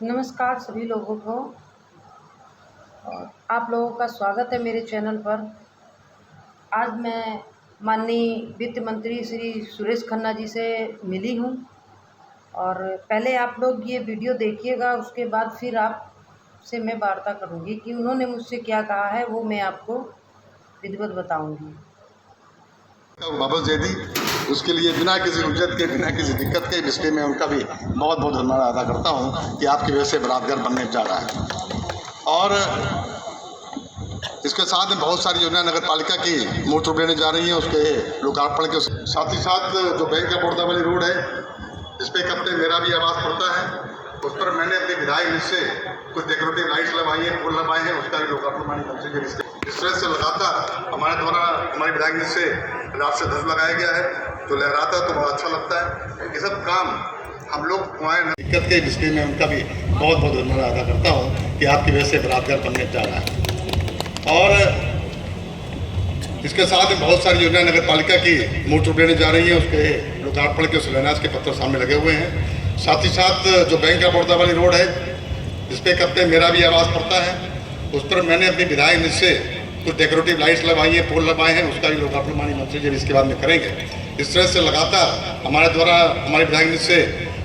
नमस्कार सभी लोगों को और आप लोगों का स्वागत है मेरे चैनल पर। आज मैं माननीय वित्त मंत्री श्री सुरेश खन्ना जी से मिली हूँ और पहले आप लोग ये वीडियो देखिएगा, उसके बाद फिर आपसे मैं वार्ता करूँगी कि उन्होंने मुझसे क्या कहा है, वो मैं आपको विधिवत बताऊँगी। वापस दे दी, उसके लिए बिना किसी उज्जत के, बिना किसी दिक्कत के, इसलिए मैं उनका भी बहुत बहुत धन्यवाद अदा करता हूँ कि आपकी वजह से बलात्कार बनने जा रहा है। और इसके साथ में बहुत सारी योजना नगर पालिका की मूर्त रूप लेने जा रही है, उसके लोकार्पण के साथ ही साथ जो बैंक ऑफ बड़ौदा वाली रोड है, इस पर एक हफ्ते मेरा भी आवाज़ पड़ता है। उस पर मैंने अपने विधायक निधि से कुछ डेकोरेटिव लाइट्स लगवाई हैं, फूल लगाए हैं, उसका भी लोकार्पण माननीय मंत्री जी इस तरह से लगातार हमारे द्वारा हमारे विधायक निधि से रात से ध्वज लगाया गया है, जो लहराता है तो बहुत अच्छा लगता है। ये सब काम हम लोग वहाँ दिक्कत के, इसलिए मैं उनका भी बहुत बहुत धन्यवाद अदा करता हूँ कि आपकी वजह से बलात्कार बनने जा रहा है। और इसके साथ में बहुत सारी योजना नगर पालिका की मूर्त रूप लेने जा रही है, उसके लोकार्पण के शिलान्यास के पत्र सामने लगे हुए हैं। साथ ही साथ जो बैंक ऑफ बड़ौदा वाली रोड है, इस पर एक हफ्ते मेरा भी आवाज़ पड़ता है। उस पर मैंने अपनी विधायक निधि से कुछ डेकोरेटिव लाइट्स लगवाई हैं, फूल लगाए हैं, उसका भी लोकार्पण माननीय मंत्री जी इसके बाद में करेंगे। इस तरह से लगातार हमारे द्वारा हमारे विधायक निधि से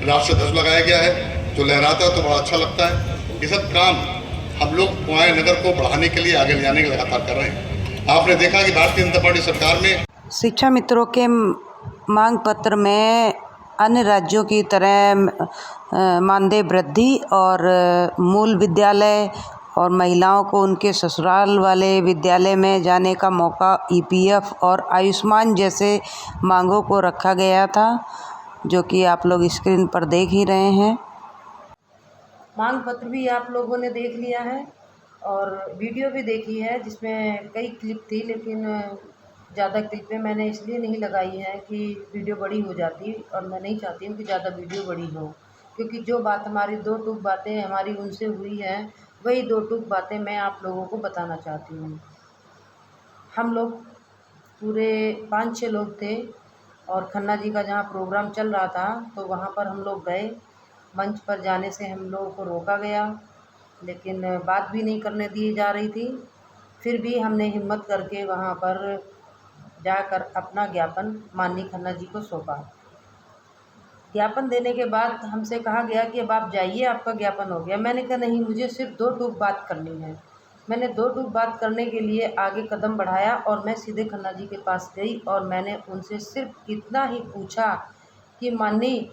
राष्ट्र ध्वज लगाया गया है, जो लहराता है तो बड़ा अच्छा लगता है। ये सब काम हम लोग कुआं नगर को बढ़ाने के लिए, आगे ले जाने के लगातार कर रहे हैं। आपने देखा कि भारतीय जनता पार्टी सरकार में शिक्षा मित्रों के मांग पत्र में अन्य राज्यों की तरह मानदेय वृद्धि और मूल विद्यालय और महिलाओं को उनके ससुराल वाले विद्यालय में जाने का मौका, ईपीएफ और आयुष्मान जैसे मांगों को रखा गया था, जो कि आप लोग स्क्रीन पर देख ही रहे हैं। मांग पत्र भी आप लोगों ने देख लिया है और वीडियो भी देखी है, जिसमें कई क्लिप थी, लेकिन ज़्यादा क्लिपें मैंने इसलिए नहीं लगाई हैं कि वीडियो बड़ी हो जाती, और मैं नहीं चाहती हूँ कि ज़्यादा वीडियो बड़ी हो, क्योंकि जो बात हमारी दो टूक बातें हमारी उनसे हुई हैं, वही दो टूक बातें मैं आप लोगों को बताना चाहती हूँ। हम लोग पूरे 5-6 लोग थे और खन्ना जी का जहाँ प्रोग्राम चल रहा था, तो वहाँ पर हम लोग गए। मंच पर जाने से हम लोगों को रोका गया, लेकिन बात भी नहीं करने दी जा रही थी। फिर भी हमने हिम्मत करके वहाँ पर जाकर अपना ज्ञापन माननीय खन्ना जी को सौंपा। ज्ञापन देने के बाद हमसे कहा गया कि अब आप जाइए, आपका ज्ञापन हो गया। मैंने कहा नहीं, मुझे सिर्फ 2 टूक बात करनी है। मैंने 2 टूक बात करने के लिए आगे कदम बढ़ाया और मैं सीधे खन्ना जी के पास गई और मैंने उनसे सिर्फ इतना ही पूछा कि माननीय,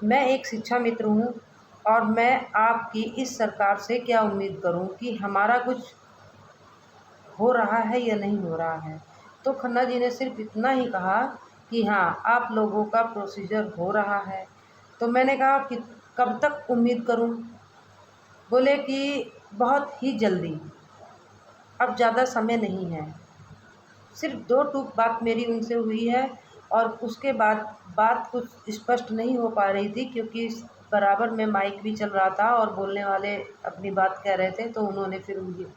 मैं एक शिक्षा मित्र हूँ और मैं आपकी इस सरकार से क्या उम्मीद करूँ कि हमारा कुछ हो रहा है या नहीं हो रहा है। तो खन्ना जी ने सिर्फ इतना ही कहा कि हाँ, आप लोगों का प्रोसीजर हो रहा है। तो मैंने कहा कि कब तक उम्मीद करूँ? बोले कि बहुत ही जल्दी, अब ज़्यादा समय नहीं है। सिर्फ 2 टूक बात मेरी उनसे हुई है और उसके बाद बात कुछ स्पष्ट नहीं हो पा रही थी, क्योंकि बराबर में माइक भी चल रहा था और बोलने वाले अपनी बात कह रहे थे। तो उन्होंने फिर मुझे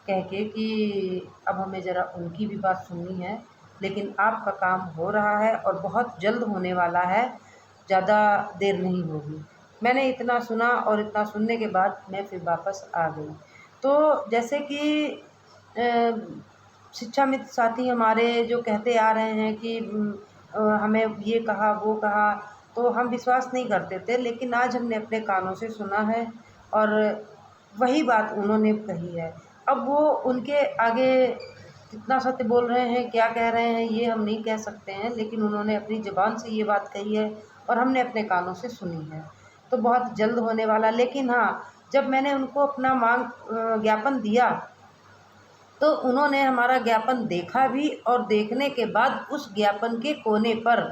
कह के कि अब हमें ज़रा उनकी भी बात सुननी है, लेकिन आपका काम हो रहा है और बहुत जल्द होने वाला है, ज़्यादा देर नहीं होगी। मैंने इतना सुना और इतना सुनने के बाद मैं फिर वापस आ गई। तो जैसे कि शिक्षा मित्र साथी हमारे जो कहते आ रहे हैं कि हमें ये कहा, वो कहा, तो हम विश्वास नहीं करते थे, लेकिन आज हमने अपने कानों से सुना है और वही बात उन्होंने कही है। अब वो उनके आगे कितना सत्य बोल रहे हैं, क्या कह रहे हैं, ये हम नहीं कह सकते हैं, लेकिन उन्होंने अपनी ज़ुबान से ये बात कही है और हमने अपने कानों से सुनी है। तो बहुत जल्द होने वाला। लेकिन हाँ, जब मैंने उनको अपना ज्ञापन दिया, तो उन्होंने हमारा ज्ञापन देखा भी और देखने के बाद उस ज्ञापन के कोने पर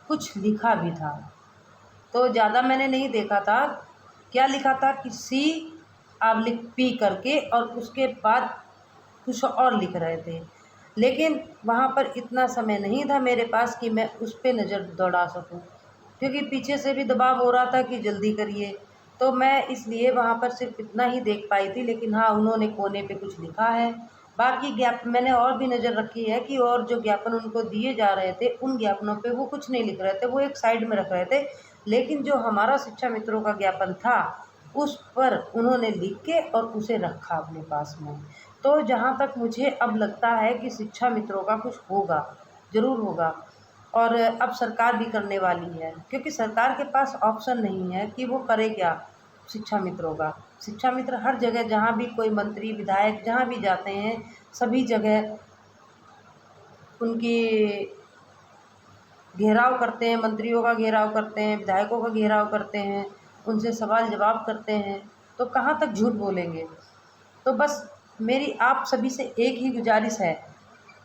कुछ लिखा भी था। तो ज़्यादा मैंने नहीं देखा था, क्या लिखा था कि सी आप लिख पी करके, और उसके बाद कुछ और लिख रहे थे। लेकिन वहाँ पर इतना समय नहीं था मेरे पास कि मैं उस पे नज़र दौड़ा सकूँ, क्योंकि पीछे से भी दबाव हो रहा था कि जल्दी करिए। तो मैं इसलिए वहाँ पर सिर्फ इतना ही देख पाई थी। लेकिन हाँ, उन्होंने कोने पे कुछ लिखा है। बाकी ज्ञापन मैंने और भी नज़र रखी है कि और जो ज्ञापन उनको दिए जा रहे थे, उन ज्ञापनों पे वो कुछ नहीं लिख रहे थे, वो एक साइड में रख रहे थे। लेकिन जो हमारा शिक्षा मित्रों का ज्ञापन था उस पर उन्होंने लिख के और उसे रखा अपने पास में। तो जहाँ तक मुझे अब लगता है कि शिक्षा मित्रों का कुछ होगा, ज़रूर होगा, और अब सरकार भी करने वाली है, क्योंकि सरकार के पास ऑप्शन नहीं है कि वो करे क्या शिक्षा मित्रों का। शिक्षा मित्र हर जगह, जहाँ भी कोई मंत्री विधायक जहाँ भी जाते हैं, सभी जगह उनकी घेराव करते हैं, मंत्रियों का घेराव करते हैं, विधायकों का घेराव करते हैं, उनसे सवाल जवाब करते हैं, तो कहाँ तक झूठ बोलेंगे। तो बस मेरी आप सभी से एक ही गुजारिश है,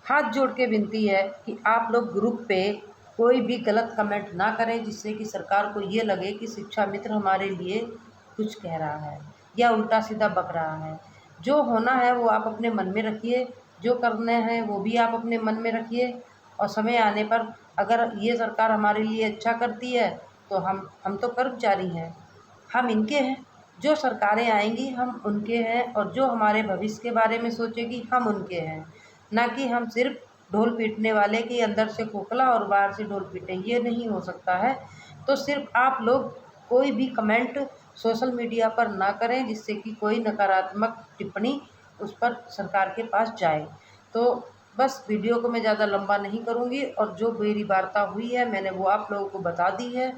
हाथ जोड़ के विनती है कि आप लोग ग्रुप पे कोई भी गलत कमेंट ना करें, जिससे कि सरकार को ये लगे कि शिक्षा मित्र हमारे लिए कुछ कह रहा है या उल्टा सीधा बक रहा है। जो होना है वो आप अपने मन में रखिए, जो करना है वो भी आप अपने मन में रखिए, और समय आने पर अगर ये सरकार हमारे लिए अच्छा करती है तो हम तो कर्मचारी हैं, हम इनके हैं। जो सरकारें आएंगी हम उनके हैं, और जो हमारे भविष्य के बारे में सोचेगी हम उनके हैं, ना कि हम सिर्फ ढोल पीटने वाले कि अंदर से खोखला और बाहर से ढोल पीटें। ये नहीं हो सकता है। तो सिर्फ आप लोग कोई भी कमेंट सोशल मीडिया पर ना करें, जिससे कि कोई नकारात्मक टिप्पणी उस पर सरकार के पास जाए। तो बस वीडियो को मैं ज़्यादा लंबा नहीं करूँगी, और जो मेरी वार्ता हुई है मैंने वो आप लोगों को बता दी है,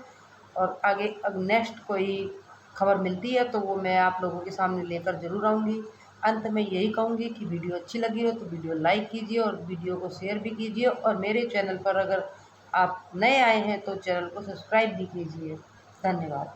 और आगे अब नेक्स्ट कोई खबर मिलती है तो वो मैं आप लोगों के सामने लेकर ज़रूर आऊँगी। अंत में यही कहूँगी कि वीडियो अच्छी लगी हो तो वीडियो लाइक कीजिए और वीडियो को शेयर भी कीजिए, और मेरे चैनल पर अगर आप नए आए हैं तो चैनल को सब्सक्राइब भी कीजिए। धन्यवाद।